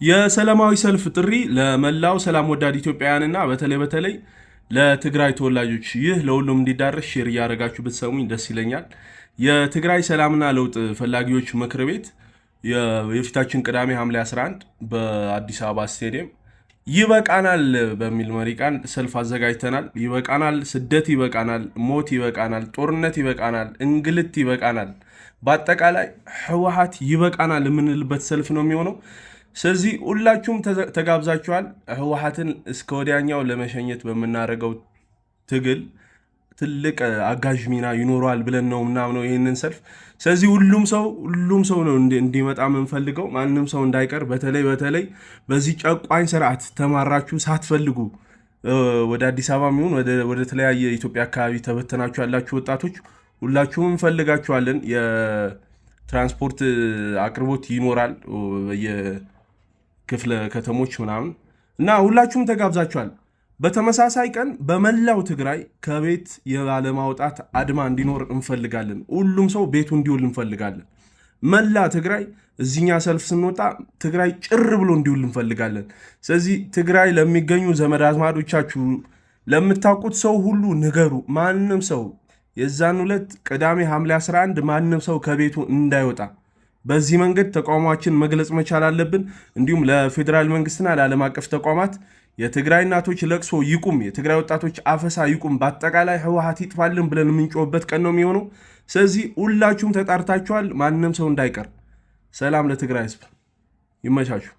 የሰላማዊ ሰልፍ ጥሪ ለመላው ሰላም ወዳድ ኢትዮጵያውያንና በተለይ ለትግራይ ተወላጆች ይህ ለሁሉም እንዲዳረስ ሼር ያደረጋችሁ ብትሰሙኝ ደስ ይለኛል። የትግራይ ሰላምና ለውጥ ፈላጊዎች ምክር ቤት የፊታችን ቅዳሜ ሐምሌ 11 በአዲስ አበባ ስቴዲየም ይበቃናል በሚል መሪ ቃል ሰልፍ አዘጋጅተናል። ይበቃናል፣ ስደት ይበቃናል፣ ሞት ይበቃናል፣ ጦርነት ይበቃናል፣ እንግልት ይበቃናል፣ በአጠቃላይ ህወሓት ይበቃናል የምንልበት ሰልፍ ነው የሚሆነው። ስለዚህ ሁላችሁም ተጋብዛችኋል። ህወሓትን እስከ ወዲያኛው ለመሸኘት በመናረገው ትግል ትልቅ አጋዥ ሚና ይኖረዋል ብለን ነው ምናምነው ይሄንን ሰልፍ። ስለዚህ ሁሉም ሰው ነው እንዲመጣ የምንፈልገው፣ ማንም ሰው እንዳይቀር። በተለይ በዚህ ጨቋኝ ስርዓት ተማራችሁ ሳትፈልጉ ወደ አዲስ አበባ የሚሆን ወደ ተለያየ የኢትዮጵያ አካባቢ ተበተናችሁ ያላችሁ ወጣቶች ሁላችሁም እንፈልጋችኋለን። የትራንስፖርት አቅርቦት ይኖራል ክፍለ ከተሞች ምናምን እና ሁላችሁም ተጋብዛችኋል። በተመሳሳይ ቀን በመላው ትግራይ ከቤት ያለማውጣት አድማ እንዲኖር እንፈልጋለን። ሁሉም ሰው ቤቱ እንዲውል እንፈልጋለን። መላ ትግራይ እዚኛ ሰልፍ ስንወጣ ትግራይ ጭር ብሎ እንዲውል እንፈልጋለን። ስለዚህ ትግራይ ለሚገኙ ዘመድ አዝማዶቻችሁ ለምታውቁት ሰው ሁሉ ንገሩ። ማንም ሰው የዛን ዕለት ቅዳሜ ሐምሌ 11 ማንም ሰው ከቤቱ እንዳይወጣ በዚህ መንገድ ተቃውሟችን መግለጽ መቻል አለብን። እንዲሁም ለፌዴራል መንግስትና ለዓለም አቀፍ ተቋማት የትግራይ እናቶች ለቅሶ ይቁም፣ የትግራይ ወጣቶች አፈሳ ይቁም፣ በአጠቃላይ ህወሓት ይጥፋልን ብለን የምንጮህበት ቀን ነው የሚሆነው። ስለዚህ ሁላችሁም ተጣርታችኋል። ማንም ሰው እንዳይቀር። ሰላም ለትግራይ ህዝብ። ይመቻችሁ።